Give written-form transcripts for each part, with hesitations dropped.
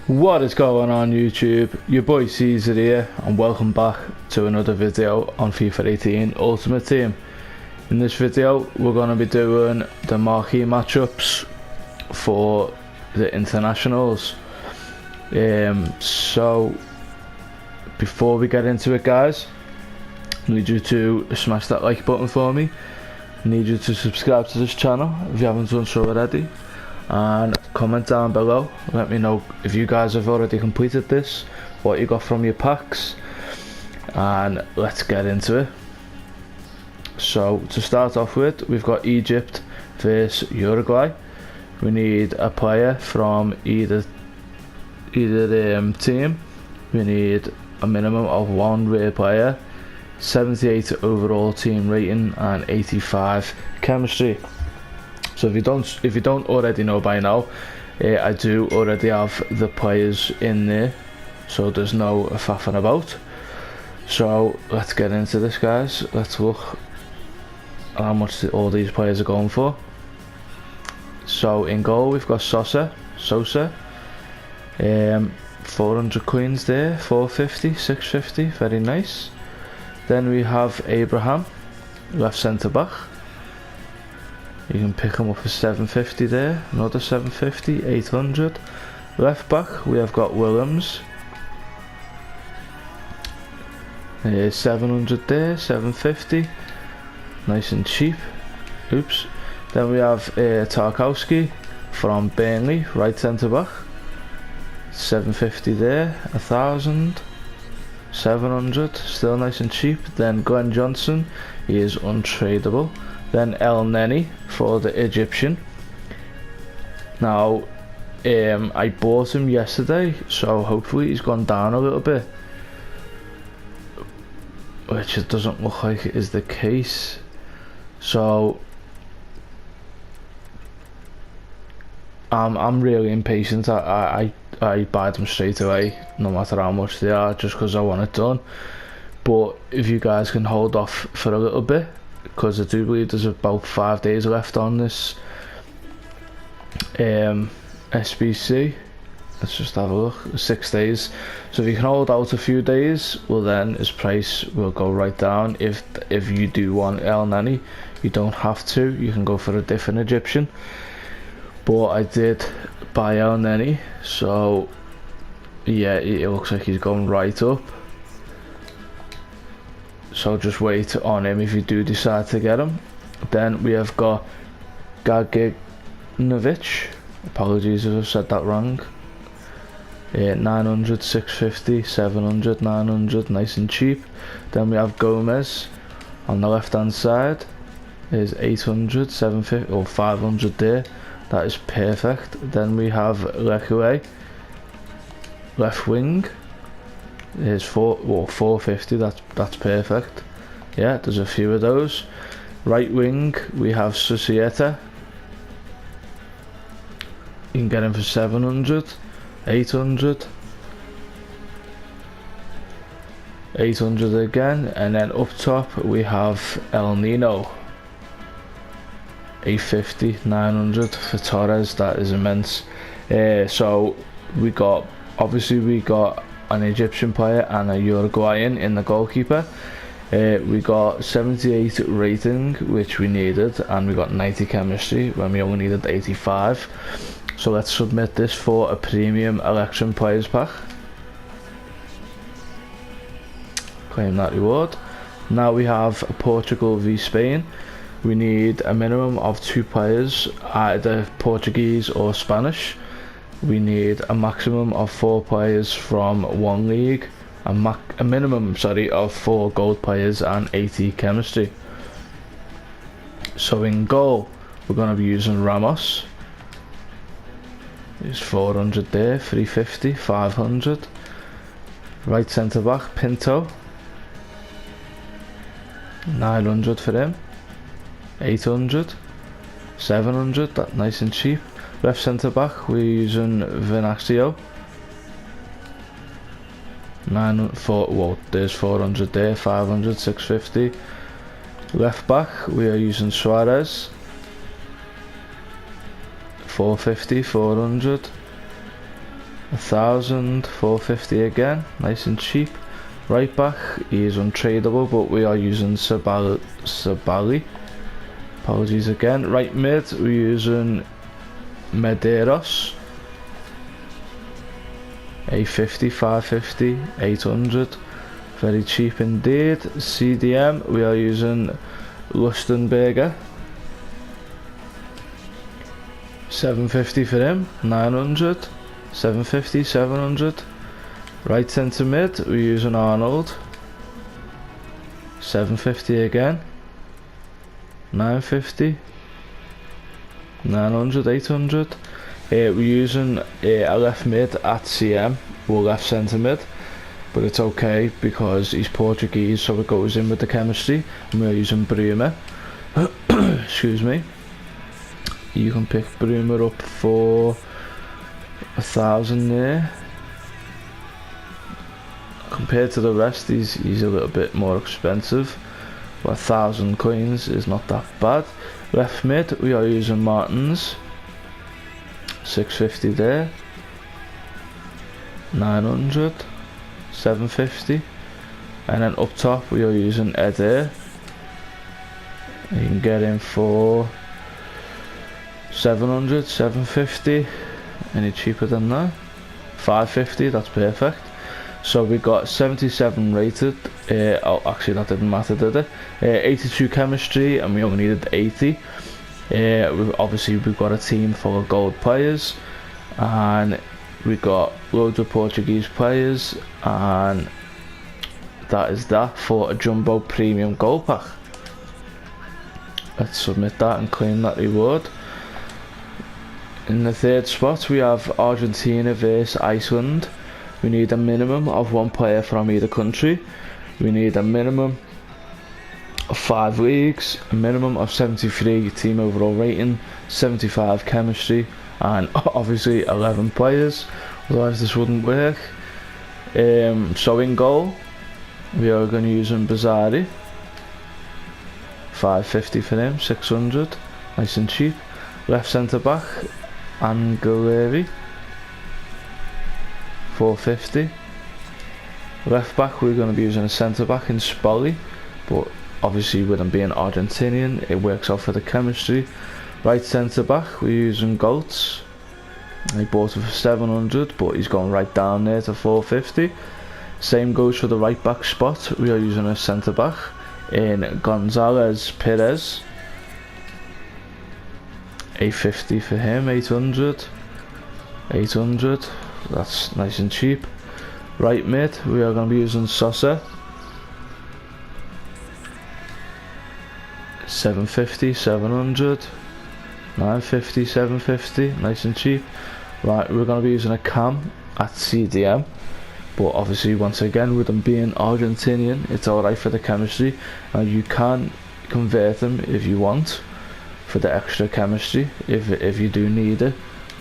What is going on YouTube? Your boy Caesar here and welcome back to another video on FIFA 18 Ultimate Team. In this video we're going to be doing the marquee matchups for the internationals. So before we get into it guys, I need you to smash that like button for me. I need you to subscribe to this channel if you haven't done so already, and comment down below. Let me know if you guys have already completed this, what you got from your packs, and let's get into it. So to start off with, we've got Egypt versus Uruguay. We need a player from either team. We need a minimum of one rare player, 78 overall team rating and 85 chemistry. So if you don't already know by now, I do already have the players in there, so there's no faffing about. So let's get into this guys. Let's look at how much all these players are going for. So in goal we've got Sosa, 400 coins there, 450, 650, very nice. Then we have Abraham, left centre back. You can pick him up for 750 there, another 750, 800. Left back we have got Williams, 700 there, 750, nice and cheap. Oops. Then we have Tarkowski from Burnley, right centre back, 750 there, 1000, 700, still nice and cheap. Then Glenn Johnson, he is untradeable. Then El Neni for the Egyptian. Now I bought him yesterday, so hopefully he's gone down a little bit, which it doesn't look like it is the case. So I'm really impatient. I buy them straight away no matter how much they are, just because I want it done. But if you guys can hold off for a little bit, because I do believe there's about 5 days left on this SBC. Let's just have a look. 6 days. So if you can hold out a few days, well then his price will go right down. If you do want El Neni, you don't have to. You can go for a different Egyptian. But I did buy El Neni, so yeah, it looks like he's going right up. So just wait on him if you do decide to get him. Then we have got Gaginovic, apologies if I've said that wrong. 900, 650, 700, 900, nice and cheap. Then we have Gomez on the left hand side, is 800, 750 or 500 there, that is perfect. Then we have Lekue, left wing, is 450, that's perfect. Yeah, there's a few of those. Right wing we have Societa, you can get him for 700, 800, 800 again. And then up top we have El Nino, 850, 900 for Torres, that is immense. So we got an Egyptian player and a Uruguayan in the goalkeeper. We got 78 rating, which we needed, and we got 90 chemistry when we only needed 85. So let's submit this for a premium election players pack. Claim that reward. Now we have Portugal v Spain. We need a minimum of 2 players, either Portuguese or Spanish. We need a maximum of 4 players from one league, a minimum of 4 gold players and 80 chemistry. So in goal we're going to be using Ramos. There's 400 there, 350, 500. Right centre back Pinto, 900 for him, 800, 700, that nice and cheap. Left centre back we're using Vinacio, there's 400 there, 500, 650. Left back we are using Suarez, 450, 400. 1,450 again, nice and cheap. Right back, he is untradeable, but we are using Sabali. Apologies again. Right mid, we're using Medeiros. 850, 550, 800. Very cheap indeed. CDM, we are using Lustenberger. 750 for him, 900. 750, 700. Right centre mid, we're using Arnold. 750 again. 950. 900, 800. We're using a left mid at CM, or left centre mid, but it's okay because he's Portuguese, so it goes in with the chemistry. And we're using Bruma. Excuse me. You can pick Bruma up for 1,000 there. Compared to the rest, he's a little bit more expensive, but 1,000 coins is not that bad. Left mid, we are using Martins. 650 there. 900. 750. And then up top, we are using Eder. You can get him for 700, 750. Any cheaper than that? 550, that's perfect. So we got 77 rated. Oh, actually that didn't matter, did it? 82 chemistry, and we only needed 80. We've got a team full of gold players, and we got loads of Portuguese players, and that is that for a jumbo premium gold pack. Let's submit that and claim that reward. In the third spot, we have Argentina versus Iceland. We need a minimum of one player from either country. We need a minimum of 5 leagues, a minimum of 73 team overall rating, 75 chemistry, and obviously 11 players, otherwise this wouldn't work. So in goal, we are going to use Bazari. 550 for him, 600, nice and cheap. Left centre back, Angeleri. 450. Left back, we're going to be using a centre back in Spolly, but obviously with him being Argentinian, it works out for the chemistry. Right centre back, we're using Goltz. I bought him for 700, but he's gone right down there to 450. Same goes for the right back spot. We are using a centre back in Gonzalez Perez. 850 for him, 800. 800. That's nice and cheap. Right mid, we are going to be using Sosa. 750, 700, 950, 750, nice and cheap. Right, we're going to be using a cam at CDM, but obviously once again with them being Argentinian, it's alright for the chemistry, and you can convert them if you want for the extra chemistry if you do need it,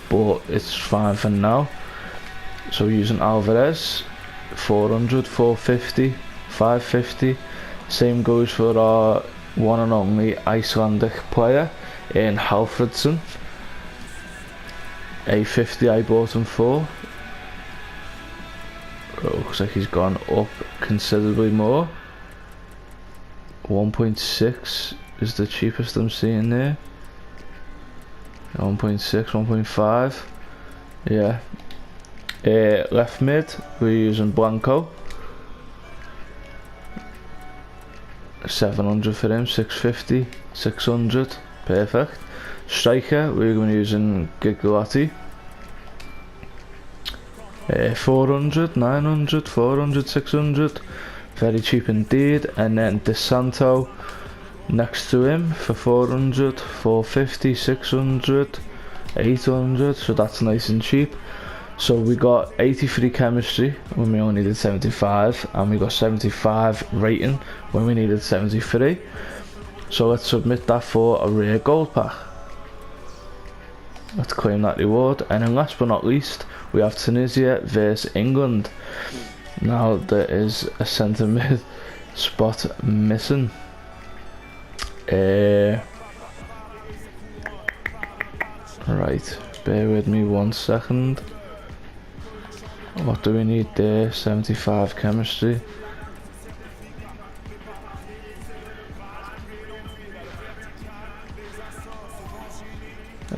but it's fine for now. So we're using Alvarez. 400, 450, 550. Same goes for our one and only Icelandic player in Halfredson. 850 I bought him for. Looks like he's gone up considerably more. 1.6 is the cheapest I'm seeing there. 1.6, 1.5. Yeah. Left mid, we're using Blanco. 700 for him, 650, 600, perfect. Striker, we're going to be using Gigliotti. 400, 900, 400, 600, very cheap indeed. And then DeSanto next to him for 400, 450, 600, 800, so that's nice and cheap. So we got 83 chemistry when we only needed 75, and we got 75 rating when we needed 73. So let's submit that for a rare gold pack. Let's claim that reward. And then last but not least, we have Tunisia versus England. Now there is a centre mid spot missing. Right, bear with me 1 second. What do we need there? 75 chemistry.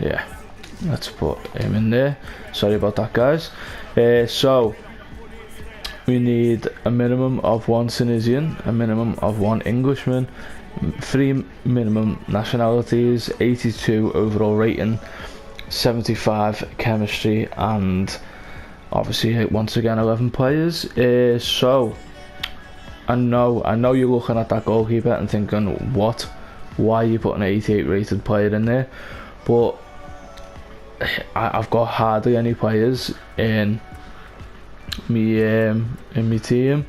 Yeah, let's put him in there. Sorry about that, guys. So we need a minimum of 1 Tunisian, a minimum of 1 Englishman, 3 minimum nationalities, 82 overall rating, 75 chemistry, and obviously once again 11 players. So I know you're looking at that goalkeeper and thinking, what? Why are you putting an 88 rated player in there? But I've got hardly any players in my team,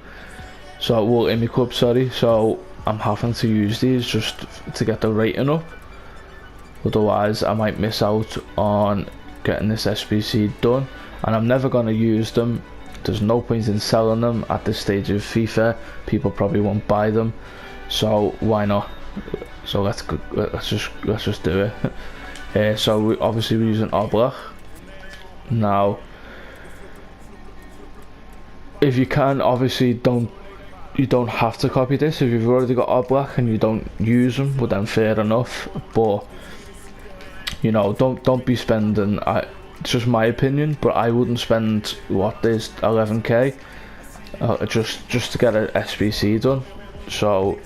so in my club, sorry. So I'm having to use these just to get the rating up. Otherwise, I might miss out on getting this SBC done, and I'm never going to use them. There's no point in selling them at this stage of FIFA. People probably won't buy them, so why not? So let's just do it. So we're using Oblak. Now, if you can, obviously you don't have to copy this. If you've already got Oblak and you don't use them, well then fair enough. But you know, don't be spending. It's just my opinion, but I wouldn't spend what is 11k just to get an SBC done. So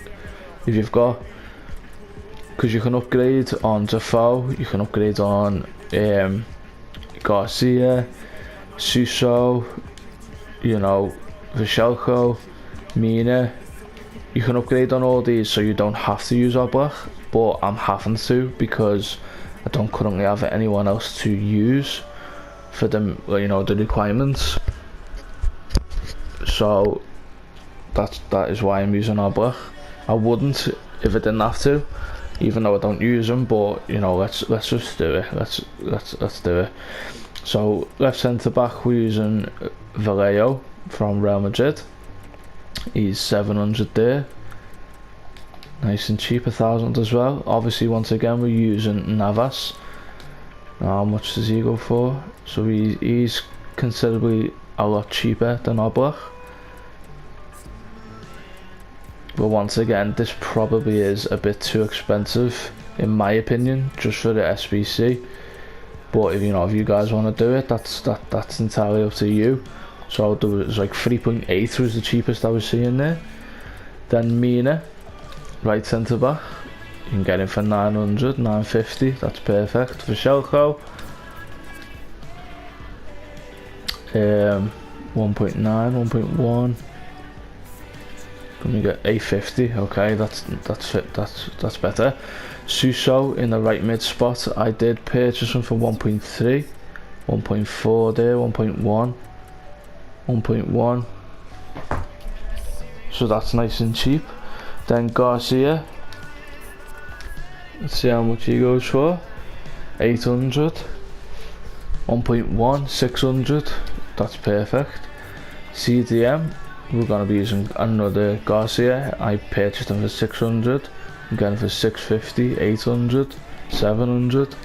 if you've got, because you can upgrade on Defoe, you can upgrade on Garcia, Suso, you know, Vishelko, Mina. You can upgrade on all these, so you don't have to use Oblak, but I'm having to because I don't currently have anyone else to use for them, you know, the requirements. So that is why I'm using Oblak. I wouldn't if I didn't have to, even though I don't use them. But you know, let's just do it. Let's do it. So left centre back, we're using Vallejo from Real Madrid. He's 700 there. Nice and cheap, 1,000 as well. Obviously, once again, we're using Navas. Now, how much does he go for? So he's considerably a lot cheaper than Oblak. But once again, this probably is a bit too expensive, in my opinion, just for the SBC. But if you guys want to do it, that's entirely up to you. So there was like 3.8 was the cheapest I was seeing there. Then Mina, right centre back, you can get him for 900, 950. That's perfect. For Shelko, 1.9, 1.1. Can we get 850? Okay, that's better. Suso in the right mid spot, I did purchase him for 1.3, 1.4 there, 1.1, 1.1. So that's nice and cheap. Then Garcia, let's see how much he goes for. 800, 1.1, 600. That's perfect. CDM, we're going to be using another Garcia. I purchased him for 600. I'm getting for 650, 800, 700.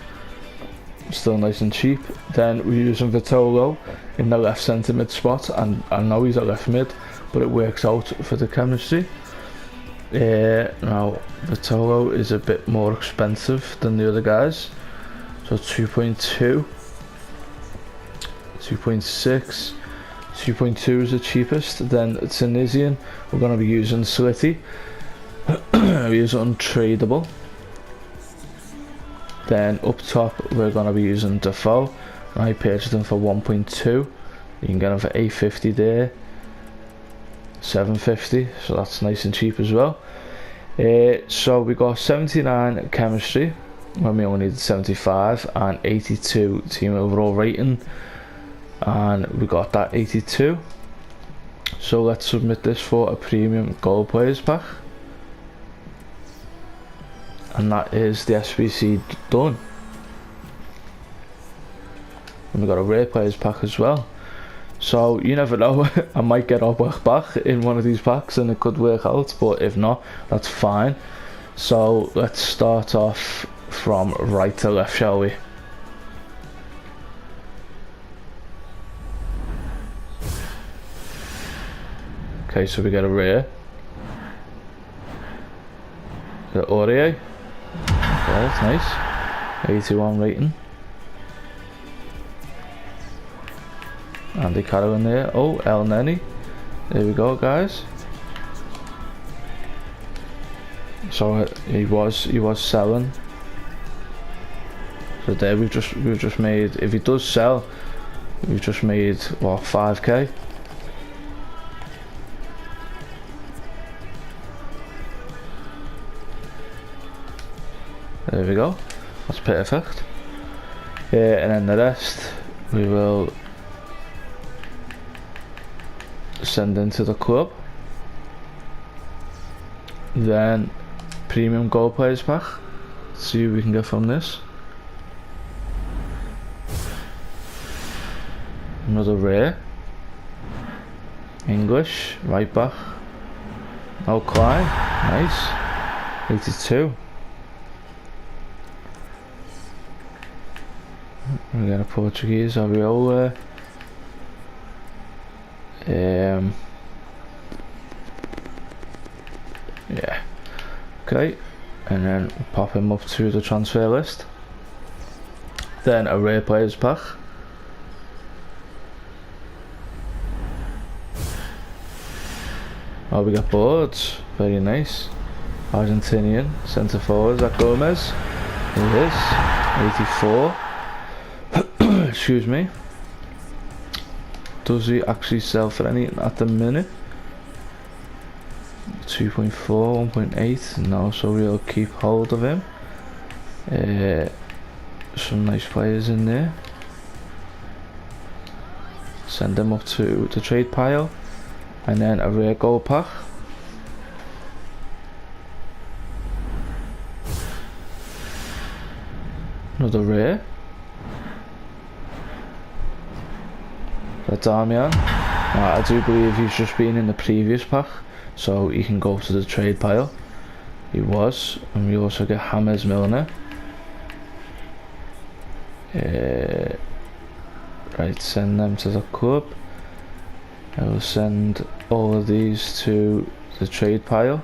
Still nice and cheap. Then we're using Vitolo in the left centre mid spot, and I know he's a left mid, but it works out for the chemistry. Now Vitolo is a bit more expensive than the other guys, so 2.2, 2.6, 2.2 is the cheapest. Then Tunisian, we're going to be using Slitty. He is untradeable. Then up top we're going to be using Defoe. I purchased him for 1.2. You can get him for 850 there, 750, so that's nice and cheap as well. So we got 79 chemistry when we only needed 75, and 82 team overall rating, and we got that 82. So let's submit this for a premium goal players pack, and that is the SBC done. And we got a rare players pack as well. So you never know, I might get Oblak back in one of these packs and it could work out, but if not, that's fine. So let's start off from right to left, shall we? Okay, so we get a rare. The Aurier. Okay, that's nice. 81 rating. Andy Carroll in there. Oh, El Neni. There we go, guys. So he was selling. So there we've just made, if he does sell, we've just made what, 5k. There we go. That's perfect. And then the rest we will send into the club. Then premium goal players pack. See what we can get from this. Another rare. English right back. Oh, Klein, nice. 82. We got a Portuguese Ariola. Yeah. Okay, and then pop him up to the transfer list. Then a rare players pack. Oh, we got boards. Very nice. Argentinian centre forward. Is that Gomez? It is. 84. Excuse me. Does he actually sell for anything at the minute? 2.4, 1.8. No, so we'll keep hold of him. Some nice players in there. Send them up to the trade pile. And then a rare gold pack. Another rare. That's Damian. I do believe he's just been in the previous pack, so he can go to the trade pile. He was. And we also get James Milner. Right, send them to the club. I will send all of these to the trade pile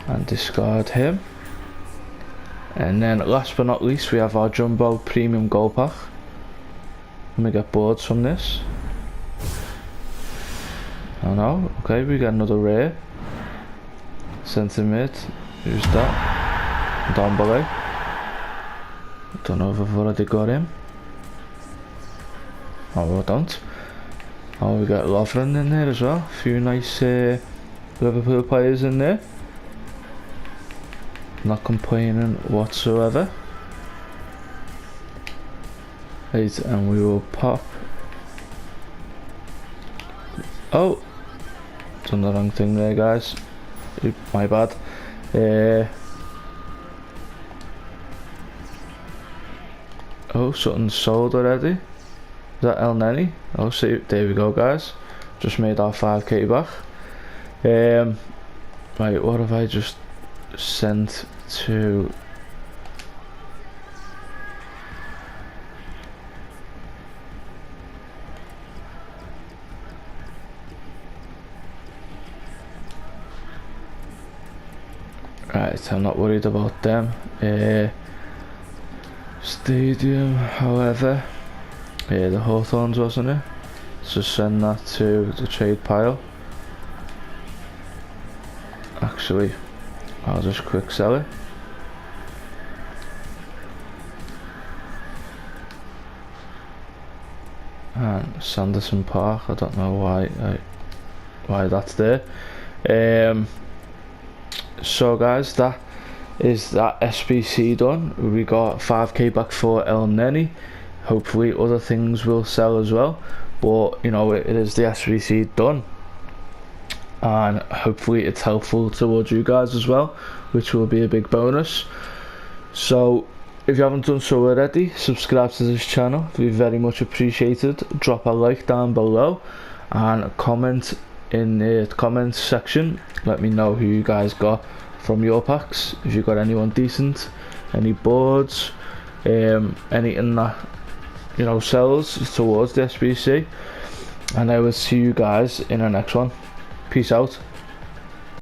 and discard him. And then last but not least, we have our jumbo premium gold pack. Let me get boards from this. Oh no, okay, we got another rare. Centre mid, who's that? Dombele. Don't know if I've already got him. Oh, I don't. Oh, we got Lovren in there as well. A few nice Liverpool players in there. Not complaining whatsoever. Right, and we will pop. Oh, done the wrong thing there, guys. My bad. Oh, something's sold already. Is that El Neni? Oh, see, there we go, guys. Just made our 5k back. Right, what have I just sent to? Right, I'm not worried about them. Stadium, however, the Hawthorns, wasn't it? So send that to the trade pile. Actually, I'll just quick sell it. And Sanderson Park, I don't know why that's there. So guys, that is that SBC done. We got 5k back for El Neni. Hopefully other things will sell as well, but you know, it is the SBC done, and hopefully it's helpful towards you guys as well, which will be a big bonus. So if you haven't done so already, subscribe to this channel, it'd be very much appreciated. Drop a like down below and comment in the comments section. Let me know who you guys got from your packs, if you got anyone decent, any boards, anything that you know sells towards the SBC, and I will see you guys in the next one. Peace out.